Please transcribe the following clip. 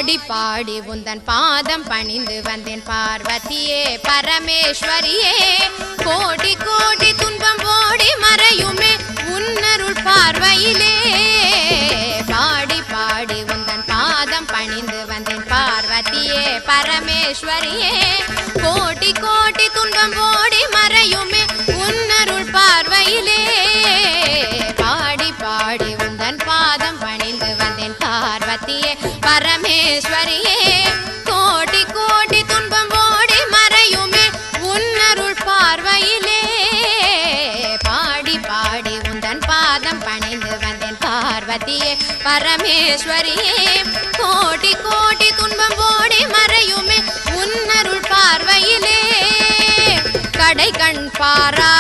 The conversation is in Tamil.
பாடி பாடி உந்தன் பாதம் பணிந்து வந்தேன் பார்வதியே பரமேஸ்வரியே கோடி கோடி துன்பம் ஓடி மறையுமே உன்னருள் பார்வையிலே பாடி பாடி உந்தன் பாதம் பணிந்து வந்தேன் பார்வதியே பரமேஸ்வரியே கோடி கோடி துன்பம் ஓடி மறையுமே உன்னருள் பார்வையிலே பாடி பாடி உந்தன் பாதம் பணிந்து வந்தேன் பார்வதியே பரமேஸ்வரியே கோடி கோடி துன்பம் ஓடி மறையுமே உன்னருள் பார்வையிலே பாடி பாடி உந்தன் பாதம் பணிந்து வந்தேன் பார்வதியே பரமேஸ்வரியே கோடி கோடி துன்பம் ஓடி மறையுமே உன்னருள் பார்வையிலே கடை கண் பாரா